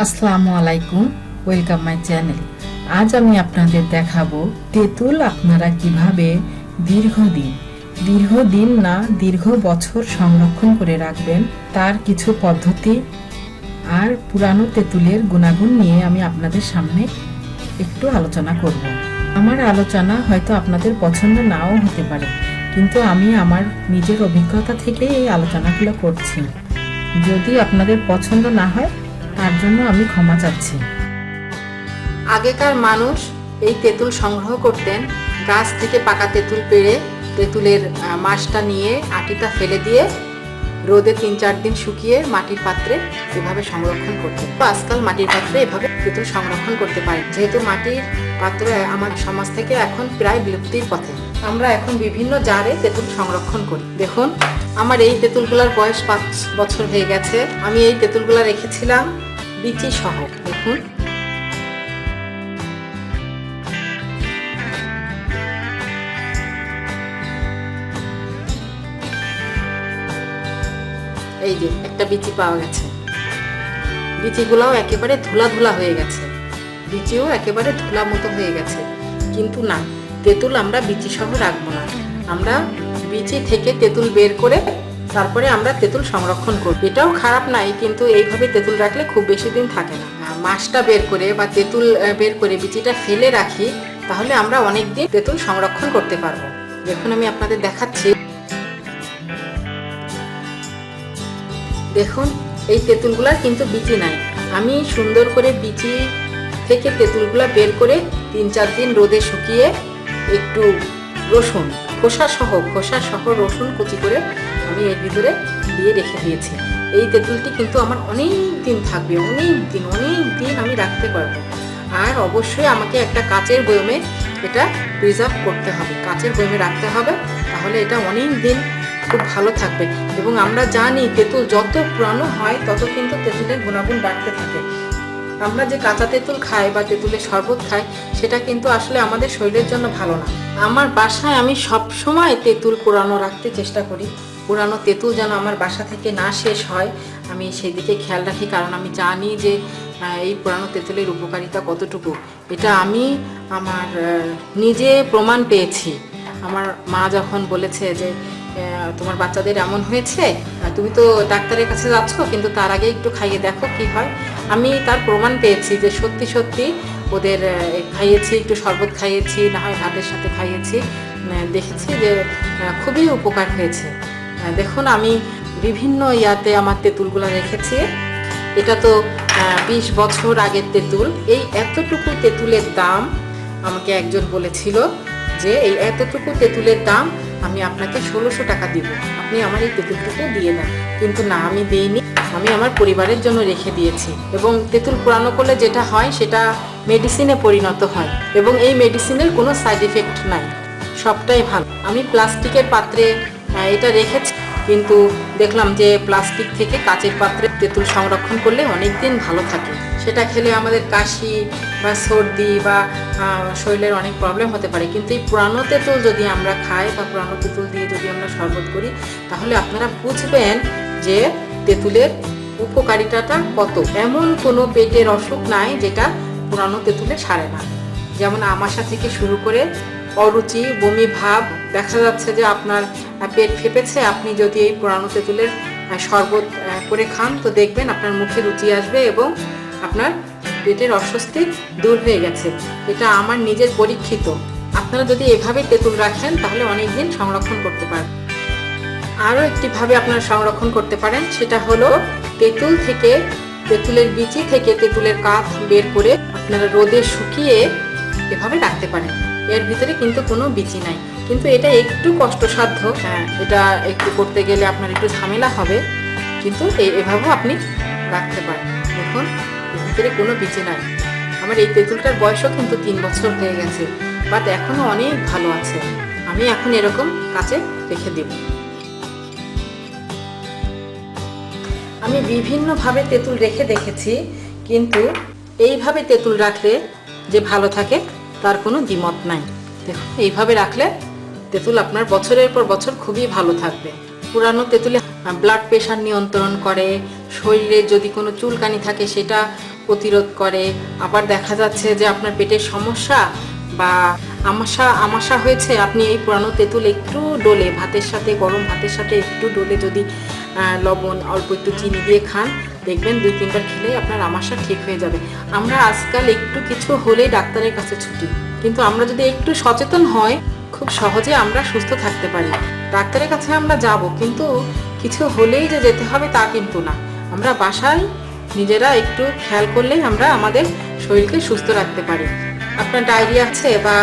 আসসালামু আলাইকুম, welcome my channel. আজ আমি আপনাদের দেখাবো তেঁতুল আপনারা কিভাবে দীর্ঘদিন না দীর্ঘ বছর সংরক্ষণ করে রাখবেন তার কিছু পদ্ধতি আর পুরানো তেঁতুলের গুণাগুণ নিয়ে আমি আপনাদের সামনে একটু আলোচনা করব। আমার আলোচনা হয়তো আপনাদের পছন্দ নাও হতে পারে, কিন্তু আমি আমার নিজের অভিজ্ঞতা থেকে এই আলোচনাগুলো করছি। যদি আপনাদের পছন্দ না হয় তার জন্য আমি ক্ষমা চাচ্ছি। আগেকার মানুষ এই তেঁতুল সংগ্রহ করতেন গাছ থেকে পাকা তেঁতুল পেড়ে তেঁতুলের মাসটা নিয়ে আটিটা ফেলে দিয়ে রোদে ৩-৪ দিন শুকিয়ে মাটির পাত্রে এভাবে সংরক্ষণ করতেন। আজকাল মাটির পাত্রে এভাবে তেঁতুল সংরক্ষণ করতে পারেন, যেহেতু মাটির পাত্র আমার সমাজ থেকে এখন প্রায় বিলুপ্তির পথে। আমরা এখন বিভিন্ন জারে তেঁতুল সংরক্ষণ করি। দেখুন, আমার এই তেঁতুলগুলার বয়স ৫ বছর হয়ে গেছে। আমি এই তেঁতুলগুলা রেখেছিলাম বিচি সহ। দেখুন, এই যে একটা বিচি পাওয়া গেছে। বিচিগুলাও একেবারে ধুলা ধুলা হয়ে গেছে, বিচিও একেবারে ধুলা মতো হয়ে গেছে। কিন্তু না, তেঁতুল আমরা বিচি সহ রাখবো না। আমরা বিচি থেকে তেঁতুল বের করে তারপরে আমরা তেঁতুল সংরক্ষণ করব। এটাও খারাপ নাই, কিন্তু এইভাবে তেঁতুল রাখলে খুব বেশি দিন থাকে না। মাছটা বের করে বা তেঁতুল বের করে বিচিটা ফেলে রাখি, তাহলে আমরা অনেক দিন তেঁতুল সংরক্ষণ করতে পারবো। দেখুন, আমি আপনাদের দেখাচ্ছি। দেখুন, এই তেঁতুলগুলার কিন্তু বিচি নাই। আমি সুন্দর করে বিচি থেকে তেঁতুলগুলা বের করে ৩-৪ দিন রোদে শুকিয়ে একটু রসুন খোসা সহ রসুন কুচি করে আমি এর ভিতরে দিয়ে রেখে দিয়েছি। এই তেঁতুলটি কিন্তু আমার অনেক দিন থাকবে, অনেক দিন আমি রাখতে পারবো। আর অবশ্যই আমাকে একটা কাচের বয়মে এটা প্রিজার্ভ করতে হবে, কাচের বয়মে রাখতে হবে, তাহলে এটা অনেক দিন খুব ভালো থাকবে। এবং আমরা জানি তেঁতুল যত পুরানো হয় তত কিন্তু তেঁতুলের গুণাগুণ বাড়তে থাকে। আমরা যে কাঁচা তেঁতুল খাই বা তেঁতুলের শরবত খাই, সেটা কিন্তু আসলে আমাদের শরীরের জন্য ভালো না। আমার বাসায় আমি সব সময় তেঁতুল পুরানো রাখতে চেষ্টা করি। পুরানো তেঁতুল যেন আমার বাসা থেকে না শেষ হয়, আমি সেই দিকে খেয়াল রাখি। কারণ আমি জানি যে এই পুরানো তেঁতুলের উপকারিতা কতটুকু, এটা আমি আমার নিজে প্রমাণ পেয়েছি। আমার মা যখন বলেছে যে তোমার বাচ্চাদের এমন হয়েছে, তুমি তো ডাক্তারের কাছে যাচ্ছ, কিন্তু তার আগে একটু খাইয়ে দেখো কি হয়। আমি তার প্রমাণ পেয়েছি যে সত্যি ওদের খাইয়েছি, একটু শরবত খাইয়েছি, না হয় ভাতের সাথে খাইয়েছি, দেখেছি যে খুবই উপকার হয়েছে। দেখুন, আমি বিভিন্ন ইয়াতে আমার তেঁতুলগুলো রেখেছি। এটা তো ২০ বছর আগের তেঁতুল। এই এতটুকু তেঁতুলের দাম আমাকে একজন বলেছিল যে এই এতটুকু তেঁতুলের দাম আমি আপনাকে ১৬০০ টাকা দিব, আপনি আমার এই তেঁতুলটুকু দিয়ে দেন। কিন্তু না, আমি দিইনি, আমি আমার পরিবারের জন্য রেখে দিয়েছি। এবং তেঁতুল পুরানো করলে যেটা হয় সেটা মেডিসিনে পরিণত হয়, এবং এই মেডিসিনের কোনো সাইড ইফেক্ট নাই, সবটাই ভালো। আমি প্লাস্টিকের পাত্রে এটা রেখেছি, কিন্তু দেখলাম যে প্লাস্টিক থেকে কাচের পাত্রে তেঁতুল সংরক্ষণ করলে অনেক দিন ভালো থাকে। সেটা খেলে আমাদের কাশি বা সর্দি বা শরীরের অনেক প্রবলেম হতে পারে। কিন্তু এই পুরানো তেঁতুল যদি আমরা খাই বা পুরানো তেঁতুল দিয়ে যদি আমরা শরবত করি, তাহলে আপনারা বুঝবেন যে তেঁতুলের উপকারিতাটা কত। এমন কোনো পেটের অসুখ নাই যেটা পুরানো তেঁতুলে সারে না। যেমন আমাশা থেকে শুরু করে অরুচি, বমি ভাব, দেখা যাচ্ছে যে আপনার পেট ফেপেছে, আপনি যদি এই পুরানো তেঁতুলের শরবত করে খান, তো দেখবেন আপনার মুখে রুচি আসবে এবং আপনার পেটের অস্বস্তি দূর হয়ে গেছে। এটা আমার নিজের পরীক্ষিত। আপনারা যদি এভাবে তেঁতুল রাখেন, তাহলে অনেক দিন সংরক্ষণ করতে পারবেন। আরও একটিভাবে আপনারা সংরক্ষণ করতে পারেন, সেটা হলো তেঁতুলের বিচি থেকে তেঁতুলের কাঠ বের করে আপনারা রোদে শুকিয়ে এভাবে রাখতে পারেন। এর ভিতরে কিন্তু কোনো বিচি নাই, কিন্তু এটা একটু কষ্টসাধ্য। এটা একটু করতে গেলে আপনার একটু ঝামেলা হবে, কিন্তু এভাবেও আপনি রাখতে পারেন। দেখুন, এর ভিতরে কোনো বিচি নাই। আমার এই তেঁতুলটার বয়সও কিন্তু ৩ বছর হয়ে গেছে, বাট এখনো অনেক ভালো আছে। আমি এখন এরকম কাচে রেখে দেব। আমি বিভিন্নভাবে তেঁতুল রেখে দেখেছি, কিন্তু এইভাবে তেঁতুল রাখলে যে ভালো থাকে তার কোনো দ্বিমত নাই। দেখুন, এইভাবে রাখলে তেঁতুল আপনার বছরের পর বছর খুবই ভালো থাকবে। পুরানো তেঁতুলে ব্লাড প্রেশার নিয়ন্ত্রণ করে, শরীরে যদি কোনো চুলকানি থাকে সেটা প্রতিরোধ করে। আবার দেখা যাচ্ছে যে আপনার পেটের সমস্যা বা আমাশা হয়েছে, আপনি এই পুরানো তেঁতুল একটু ডলে ভাতের সাথে, গরম ভাতের সাথে একটু ডলে যদি লবণ অল্প একটু চিনি দিয়ে খান, দেখবেন 2-3 বার খেলেই আপনার আমাশা ঠিক হয়ে যাবে। আমরা আজকাল একটু কিছু হলেই ডাক্তারের কাছে ছুটি, কিন্তু আমরা যদি একটু সচেতন হই খুব সহজে আমরা সুস্থ থাকতে পারি। ডাক্তারের কাছে আমরা যাব, কিন্তু কিছু হলেই যে যেতে হবে তা কিন্তু না। আমরা বাসায় নিজেরা একটু খেয়াল করলেই আমরা আমাদের শরীরকে সুস্থ রাখতে পারি। আপনার ডায়রিয়া আছে বা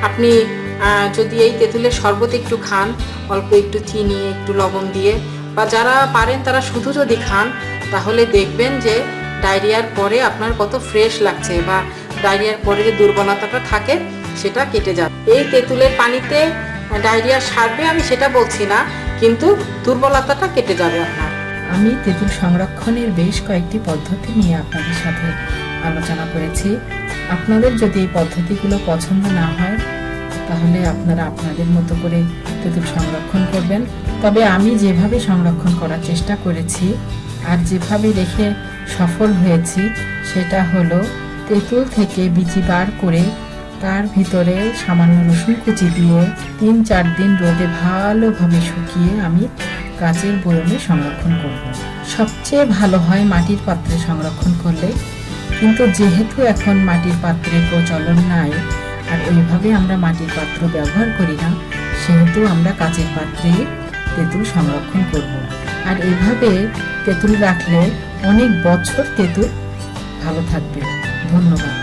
আপনি যদি এই তেঁতুলের শরবত একটু খান, অল্প একটু চিনি একটু লবণ দিয়ে, বা যারা পারেন তারা শুধু যদি খান, তাহলে দেখবেন যে ডায়রিয়ার পরে আপনার কত ফ্রেশ লাগছে, বা ডায়রিয়ার পরে যে দুর্বলতাটা থাকে সেটা কেটে যাবে। এই তেঁতুলের পানিতে ডায়রিয়া সারবে আমি সেটা বলছি না, কিন্তু দুর্বলতাটা কেটে যাবে আপনার। আমি তেঁতুল সংরক্ষণের বেশ কয়েকটি পদ্ধতি নিয়ে আপনাদের সাথে আলোচনা করেছি। আপনাদের যদি এই পদ্ধতিগুলো পছন্দ না হয়, তাহলে আপনারা আপনাদের মতো করে তেঁতুল সংরক্ষণ করবেন। তবে আমি যেভাবে সংরক্ষণ করার চেষ্টা করেছি আর যেভাবে রেখে সফল হয়েছি, সেটা হলো তেঁতুল থেকে বিচি বার করে তার ভিতরে সামান্য রসুন কুচি দিয়ে 3-4 দিন রোদে ভালোভাবে শুকিয়ে আমি কাচের বয়মে সংরক্ষণ করব। সবচেয়ে ভালো হয় মাটির পাত্রে সংরক্ষণ করলে, কিন্তু যেহেতু এখন মাটির পাত্রের প্রচলন নাই আর ওইভাবে আমরা মাটির পাত্র ব্যবহার করি না, সেহেতু আমরা কাচের পাত্রে তেঁতুল সংরক্ষণ করব। আর এইভাবে তেঁতুল রাখলে অনেক বছর তেঁতুল ভালো থাকবে। ধন্যবাদ।